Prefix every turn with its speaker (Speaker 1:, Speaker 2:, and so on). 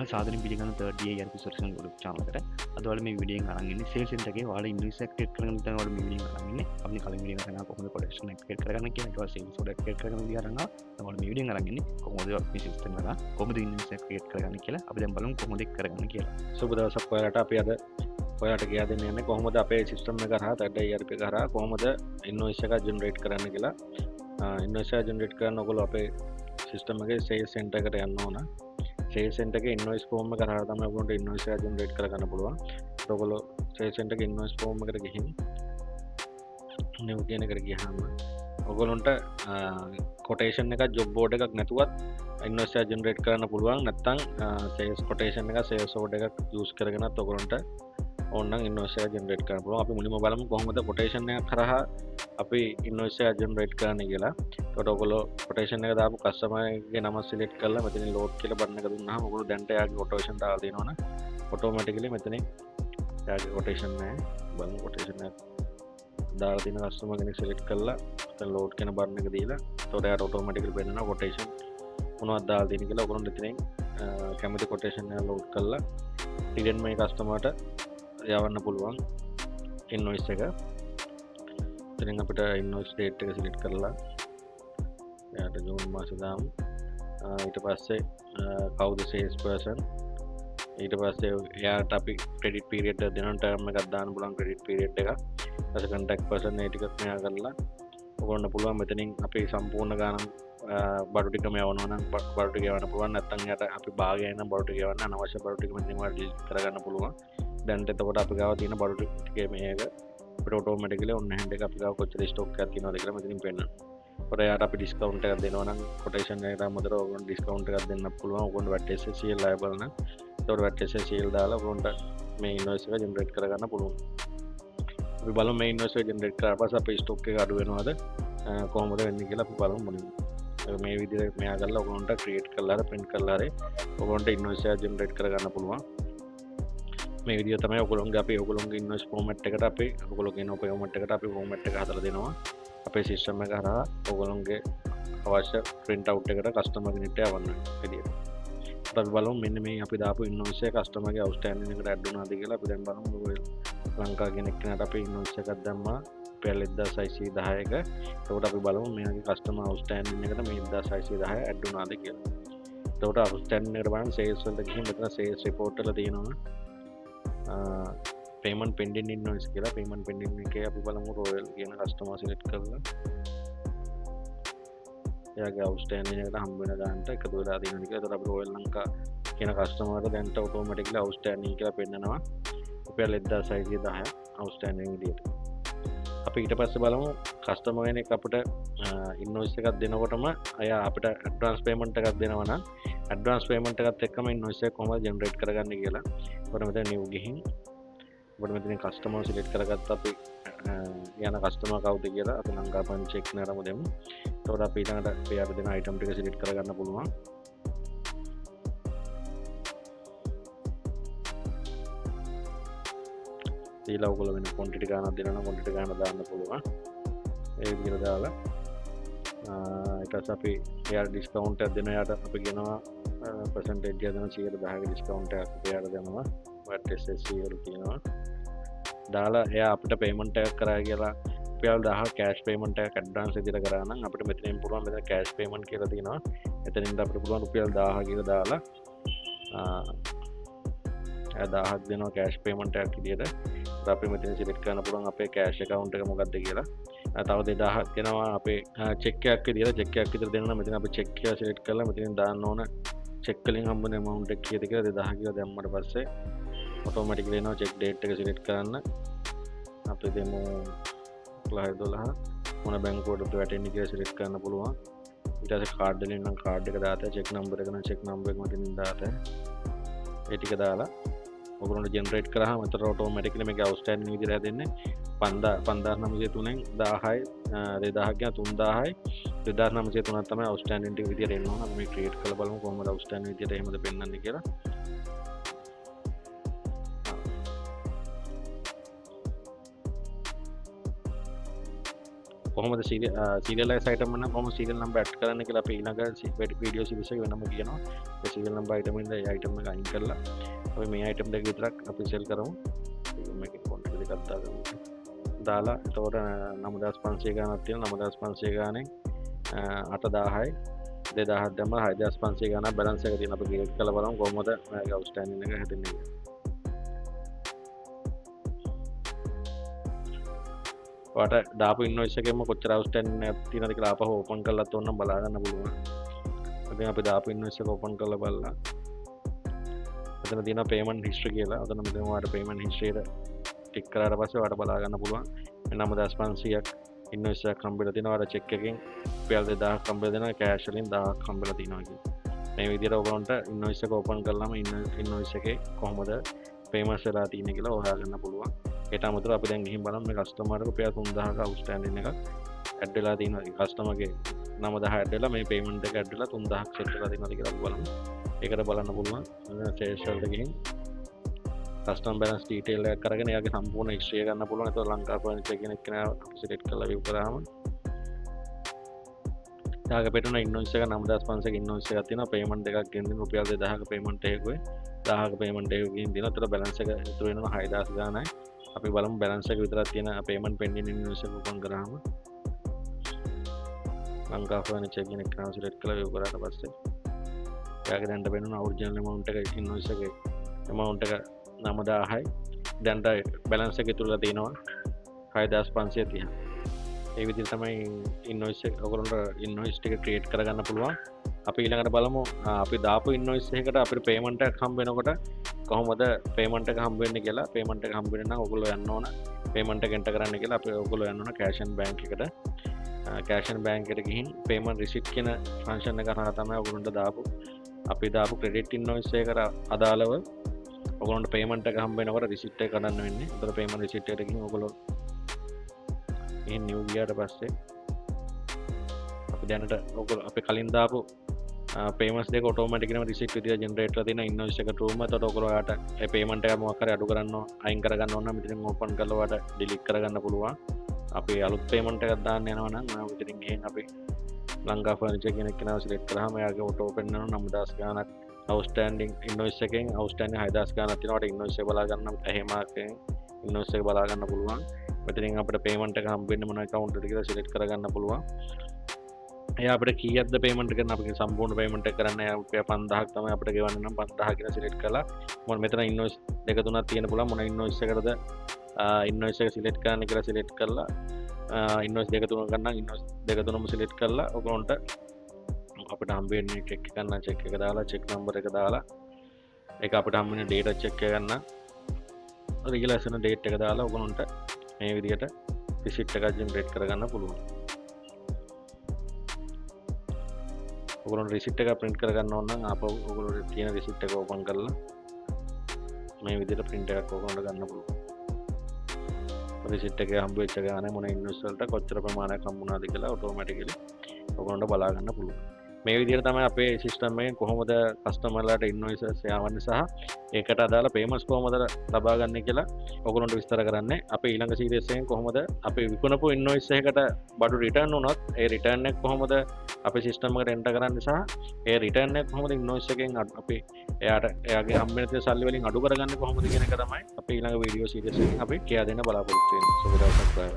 Speaker 1: ඔයාලා සාදරයෙන් පිළිගන්න 3D ERP solution YouTube channel එකට. අද ඔයාලා මේ වීඩියෝ එකෙන් අරන් ඉන්නේ sales center එකේ ඔයාලා invoice එක create කරගෙන තමයි ඔයාලා මේ වීඩියෝ එක අරන් ඉන්නේ. අපි කලින් වීඩියෝ එක කරනවා කොහොමද quotation එක create කරගන්න කියන එක. sales order create කරගෙන විදිහ අරනවා. දැන් ඔයාලා මේ වීඩියෝ එක අරන් ඉන්නේ කොහොමද මේ system එක කොහොමද invoice එක create කරගන්න කියලා. අපි දැන් බලමු කොහොමද ඒක කරගන්න කියලා.
Speaker 2: සුබ දවසක් ඔයාලට. අපි අද ඔයාලට කියා දෙන්න යන්නේ කොහොමද අපේ system එක කරා 3D ERP එක කරා කොහොමද invoice එක generate කරන්න කියලා. invoice එක generate කරන්න ඔයගොල්ලෝ අපේ system එකේ sales center එකට යන්න ඕන. sales center එකේ invoice form එක කරා තමයි ඔයගොල්ලන්ට invoice එක generate කරගන්න පුළුවන්. ඔයගොල්ලෝ sales center එකේ invoice form එකට ගිහින් new කියන එකට ගියාම ඔයගොල්ලන්ට quotation එක job board එකක් නැතුවත් invoice එක generate කරන්න පුළුවන්. නැත්නම් sales quotation එක sales order එකක් use කරගෙනත් ඔයගොල්ලන්ට ඕනනම් invoice එක generate කරන්න පුළුවන්. අපි මුලින්ම බලමු කොහොමද quotation එක කරා අපි invoice එක generate කරන්නේ කියලා. ඒකට ඔයගොල්ලෝ quotation එක දාපු customer ගේ නම select කරලා මෙතන load කියලා button එක දුන්නාම ඔයගොල්ලෝ දැන්ට එයාගේ quotation දාලා දෙනවනේ automatically මෙතන එයාගේ quotation එක බලමු quotation එක දාලා තියෙන customer කෙනෙක් select කරලා මෙතන load කියන button එක දීලා එතකොට එයාට automatically වෙනවා quotation මොනවද දාලා තියෙන කියලා. ඔයගොල්ලෝ මෙතනින් කැමති quotation එක load කරලා ඊළඟ මේ customer ට යවන්න පුළුවන් invoice එක. එතනින් අපිට invoice date එක select කරලා එයාට ජූන් මාසේ දාමු. ඊට පස්සේ කවුද sales person, ඊට පස්සේ එයාට අපි credit period එක දෙනවා, term එකක් දාන්න පුළුවන් credit period එක. ඊට contact person ඒ ටිකක් මෙයා කරලා ඔයගොල්ලන්ට පුළුවන් මෙතනින් අපි සම්පූර්ණ ගාන බඩු ටිකම යවනවා නම් බඩු ටික යවන්න පුළුවන්. නැත්නම් එයාට අපි භාගය නම් බඩු ටික යවන්න අනවශ්‍ය බඩු ටික මෙතනින් වල delete කරගන්න පුළුවන්. දැන් එතකොට අපි ගාව තියෙන බඩු ටිකේ මේක අපිට automatically on hand එක අපි ගාව කොච්චර stock එකක් තියෙනවද කියලා මෙතනින් පෙන්නනවා. ඒකට එයාට අපි discount එකක් දෙනවා නම් quotation එකට අමතරව ඔයගොල්ලෝ discount එකක් දෙන්න පුළුවන්. ඔයගොල්ලෝ VAT SSCL liable නම් ඒකට VAT SSCL දාලා ඔයගොල්ලන්ට මේ invoice එක generate කරගන්න පුළුවන්. අපි බලමු මේ invoice එක generate කරලා පස්සේ අපේ stock එක අඩු වෙනවද කොහොමද වෙන්නේ කියලා අපි බලමු මුලින්ම. මේ විදිහට මෙයා කරලා ඔයගොල්ලන්ට create කරලා print කරලා ඔයගොල්ලන්ට invoice එක generate කරගන්න පුළුවන්. මේ විදිහ තමයි ඔයගොල්ලෝගේ අපි ඔයගොල්ලෝගේ invoice format එකට අපි ඔයගොල්ලෝගේ format එකට අපි format එක හදලා දෙනවා. අපේ system එක හරහා ඔයගොල්ලෝගේ අවශ්‍ය print out එකට customer කෙනෙක්ට යවන්න විදියට. අපි බලමු මෙන්න මේ අපි දාපු invoice එක customer ගේ outstanding එකට add වුණාද කියලා. අපි දැන් බලමු ලංකා කෙනෙක් කෙනාට අපි invoice එකක් දැම්මා ₹1610ක. එතකොට අපි බලමු මෙයාගේ customer outstanding එකට මේ 1610 add වුණාද කියලා. එතකොට outstanding එකට බලන්න sales වලට ගිහින් මෙතන sales report වල තියෙනවා payment pending invoice කියලා. payment pending එකේ අපි බලමු royal කියන customer select කරලා එයාගේ outstanding එකට හම්බ වෙන ගානට එකතු වෙලා තියෙනවා කියලා. එතකොට අපි royal ලංකා කියන customer ට දැන්ට automatically outstanding කියලා පෙන්නනවා ₹1610 outstanding විදියට. අපි ඊට පස්සේ බලමු customer කෙනෙක් අපිට invoice එකක් දෙනකොටම අයා අපිට advance payment එකක් දෙනවා නම් advance payment එකත් එක්කම invoice එක කොහොමද generate කරගන්නේ කියලා. අපිට මෙතන new ගිහින් අපිට මෙතන customer select කරගත්ත අපි යන customer කවුද කියලා අපි ලංකාපන් check කරනම දෙමු. එතකොට අපි ඊළඟට එයාට දෙන item ටික select කරගන්න පුළුවන්. ඊළඟ ඔයගොල්ලෝ වෙන quantity ගානක් දෙනවා නම් quantity ගානක් දාන්න පුළුවන්. ඒ විදිහට දාලා ඊට පස්සේ අපි එයාට discount එකක් දෙනවා. එයාට අපි කියනවා percentage එක දෙනවා 110ක discount එකක් එයාට දෙනවා. VAT SSCL කියනවා. දාලා එයා අපිට payment එකක් කරා කියලා ₹1000 cash payment එකක් advance විදිහට කරා නම් අපිට මෙතනින් පුළුවන් මෙතන cash payment කියලා තියෙනවා. එතනින්ද අපිට පුළුවන් ₹1000 කියලා දාලා 1000ක් දෙනවා cash payment එකක් විදිහට. අපි මෙතන select කරන්න පුළුවන් අපේ cash account එක මොකක්ද කියලා. තව 2000ක් දෙනවා අපේ check එකක් විදිහට. check එකක් විතර දෙනවා නම් මෙතන අපි check එක select කරලා මෙතනින් දාන්න ඕන check වලින් හම්බුන amount එක කීයද කියලා 2000 කියලා දැම්මට පස්සේ automatically එනවා check date එක select කරන්න. අපි දෙමු 12 මොන බැංකුවටද වැටෙන්නේ කියලා select කරන්න පුළුවන්. ඊට පස්සේ card වලින් නම් card එක දාත, check number එක නම් check number එක මතින් දාත. ඒ ටික දාලා ඔයගොල්ලෝ generate කරාම අතට automatically මේක outstanding විදිහට හැදෙන්නේ 5903න් 1000යි 2000 කියන 3000යි 2903ක් තමයි outstanding ටික විදිහට එන්න ඕන. අපි මේ create කරලා බලමු කොහොමද outstanding විදිහට එහෙමද පෙන්වන්නේ කියලා. කොහොමද සීරියලයිස් අයිටම් නම් කොහොමද සීරියල් නම්බර් ඇඩ් කරන්න කියලා අපි ඊළඟ වීඩියෝ සීරීස් එක වෙනම කියනවා. ඒ සීරියල් නම්බර් අයිටම් එකෙන් ඒ අයිටම් එක අයින් කරලා අපි මේ අයිටම් දෙක විතරක් අපි සෙල් කරමු. මේකේ කොන්ට්‍රැක්ට් දෙකක් දාගමු. දාලා එතකොට 9500 ගානක් තියෙනවා. 9500 ගානෙන් 8000යි 2000ක් දැම්ම 6500 ගානක් බැලන්ස් එක තියෙනවා. අපි ක්‍රියේට් කරලා බලමු කොහොමද මේක අවුට්ස්ටෑන්ඩින් එක හැදෙන්නේ කියලා. ඔයාට දාපු ඉන්වොයිස් එකෙම කොච්චර අවුට්ස්ටෑන්ඩින් එකක් තියෙනවද කියලා ආපහු ඕපන් කරලා තෝරනම් බලා ගන්න පුළුවන්. ඉතින් අපි දාපු ඉන්වොයිස් එක ඕපන් කරලා බලලා එතන තියෙනවා පේමන්ට් හිස්ටරි කියලා. අතන මෙතන ඔයාලට පේමන්ට් හිස්ටරි එක ටික් කරාට පස්සේ ඔයාලට බලා ගන්න පුළුවන්. 9500ක් ඉන්වොයිස් එකක් හම්බෙලා තියෙනවා. ඔයාලා චෙක් එකෙන් රුපියල් 2000ක් හම්බෙලා දෙනවා. කෑෂ් වලින් 1000ක් හම්බෙලා තියෙනවා කියලා. මේ විදිහට ඔයගොල්ලන්ට ඉන්වොයිස් එක ඕපන් කරලාම ඉන්වොයිස් එකේ කොහොමද පේමන්ට්ස් වෙලා තියෙන්නේ කියලා හොයාගන්න පුළුවන්. ඒට අමතරව අපි දැන් ගිහින් බලමු මේ කස්ටමර්ට රුපියල් 3000ක අවුට්ස්ටෑන්ඩින් එකක් ඇඩ් වෙලා තියෙනවා. කස්ටමර්ගේ 9000 ඇඩ් වෙලා මේ පේමන්ට් එක ඇඩ් වෙලා 3000ක් සෙට් වෙලා තියෙනවද කියලා අපි බලමු. ඒකට බලන්න පුළුවන් සේල්ස් වලට ගිහින් කස්ටමර් බැලන්ස් ඩීටේල් එකක් අරගෙන එයාගේ සම්පූර්ණ හිස්ටරි එක ගන්න පුළුවන්. ඒතකොට ලංකා ෆර්නිචර් කියන එක සිලෙක්ට් කරලා view කරාම එයාගේ පෙටුන ඉන්වොයිස් එක 9500ක ඉන්වොයිස් එකක් තියෙනවා. පේමන්ට් එකක් ගෙන්දින රුපියල් 2000ක පේමන්ට් එකකුයි 1000ක පේමන්ට් එකකින් දින. ඒතකොට බැලන්ස් එක ඉතුරු වෙනවා 6000 ගානයි. අපි බලමු බැලන්ස් එක විතරක් තියෙන පේමන්ට් පෙන්ඩින් ඉන්වොයිස් එක ඕපන් කරාම ලංකා ෆර්නිචර් කියන එක සිලෙක්ට් කරලා view කරාට පස්සේ එයාගේ දැන්ට වෙනවා ඔරිජිනල් amount එක ඉන්වොයිස් එකේ amount එක 9000යි. දැන්ට බැලන්ස් එක ඉතුරුලා තියෙනවා 6530. ඒ විදිහට තමයි ඉන්වොයිස් එක ඔයගොල්ලන්ට ඉන්වොයිස් ටික ක්‍රියේට් කරගන්න පුළුවන්. අපි ඊළඟට බලමු අපි දාපු ඉන්වොයිස් එකකට අපිට පේමන්ට් එකක් හම්බ වෙනකොට කොහොමද පේමන්ට් එක හම්බ වෙන්නේ කියලා. පේමන්ට් එක හම්බ වෙන්න නම් ඔයගොල්ලෝ යන්න ඕන පේමන්ට් එක එන්ටර් කරන්න කියලා. අපි ඔයගොල්ලෝ යන්න ඕන කෑෂ් ඇන්ඩ් බැංක් එකට. කෑෂ් ඇන්ඩ් බැංක් එකට ගිහින් පේමන්ට් රිසිට් කියන ෆන්ක්ෂන් එක කරා තමයි ඔයගොල්ලන්ට අපි දාපු ක්‍රෙඩිට් ඉන්වොයිස් එකකට අදාළව ඔයගොල්ලන්ට පේමන්ට් එක හම්බ වෙනකොට රිසිට් එක ගන්න වෙන්නේ. ඒතර පේමන්ට් රිසිට් එකට ගිහින් ඔයගොල්ලෝ මේ නිව් ගියාට පස්සේ අපි දැනට ඔයගොල්ලෝ අපි කලින් දාපු පේමන්ට්ස් දෙක ඔටෝමැටිකලිම රිසිට් විදියට ජෙනරේට් කරලා තියෙන ඉන්වොයිස් එක ට්‍රූම. එතකොට ඔයගොල්ලෝ ඔයාට ඒ පේමන්ට් එක මොකක් හරි අඩු කරන්න අයින් කරගන්න ඕන නම් මෙතනින් ඕපන් කරලා ඔයාට ඩිලීට් කරගන්න පුළුවන්. අපි අලුත් පේමන්ට් එකක් දාන්න යනවා නම් මෙතනින් ගිහින් අපි ලංකා ෆර්නිචර් කියන එක කෙනාව සිලෙක්ට් කරාම එයාගේ ඔටෝ ඕපන් වෙනවා 9000 ගානක් අවුට්ස්ටෑන්ඩින් ඉන්වොයිස් එකෙන් අවුට්ස්ටෑන්ඩින් 6000 ගානක් තියෙනවා. ඉන්වොයිස් එක බලා ගන්න එහෙම ඉන්වොයිස් එක බලා ගන්න පුළුවන්. මෙතනින් අපිට පේමන්ට් එක හම්බ වෙන්නේ මොන account එකද කියලා සිලෙක්ට් කරගන්න පුළුවන්. එයා අපිට කීයක්ද පේමන්ට් කරන අපි සම්පූර්ණ පේමන්ට් එක කරන්න රුපියල් 5000ක් තමයි අපිට ගෙවන්න නම් 5000 කියලා සිලෙක්ට් කරලා මොන මෙතන ඉන්වොයිස් දෙක තුනක් තියෙන පුළුවන්. මොන ඉන්වොයිස් එකකටද ඉන්වොයිස් එක සිලෙක්ට් කරන්න කියලා සිලෙක්ට් කරලා ඉන්වොයිස් දෙක තුනක් ගන්න ඉන්වොයිස් දෙක තුනම සිලෙක්ට් කරලා ඔයගොල්ලන්ට අපිට හම්බ වෙන්නේ චෙක් එක ගන්න චෙක් එක දාලා චෙක් නම්බර් එක දාලා ඒක අපිට හම්බ වෙන ඩේටා චෙක් එක ගන්න රිගුලේෂන් ඩේට් එක දාලා ඔයගොල්ලන්ට මේ විදිහට රිසිට් එකක් ජෙනරේට් කරගන්න පුළුවන්. ඔයගොල්ලෝ රිසිට් එක print කරගන්න ඕන නම් ආපහු ඔයගොල්ලෝ තියෙන රිසිට් එක ඕපන් කරලා මේ විදිහට print එකක් ඔයගොල්ලන්ට ගන්න පුළුවන්. රිසිට් එකේ හම්බ වෙච්ච ගානේ මොන ඉන්වොයිස් වලට කොච්චර ප්‍රමාණයක් හම්බුණාද කියලා ඔටෝමැටිකලි ඔයගොල්ලන්ට බලා ගන්න පුළුවන්. මේ විදිහට තමයි අපේ සිස්ටම් එකෙන් කොහොමද කස්ටමර්ලාට ඉන්වොයිසස් යවන්නේ සහ ඒකට අදාළ පේමන්ට්ස් කොහොමද ලබා ගන්න කියලා ඔයගොල්ලන්ට විස්තර කරන්නේ. අපි ඊළඟ සීරීස් එකෙන් කොහොමද අපි විකුණපු ඉන්වොයිස් එකකට බඩු රිටර්න් වුණොත් ඒ රිටර්න් එක කොහොමද අපේ සිස්ටම් එකට එන්ටර් කරන්නේ සහ ඒ රිටර්න් එක කොහොමද ඉන්වොයිස් එකෙන් අපි එයාගේ හම්බෙන තියෙන සල්ලි වලින් අඩු කරගන්නේ කොහොමද කියන එක තමයි අපි ඊළඟ වීඩියෝ සීරීස් එකෙන් අපි කියා දෙන්න බලාපොරොත්තු වෙන්නේ. සුබ දවසක්.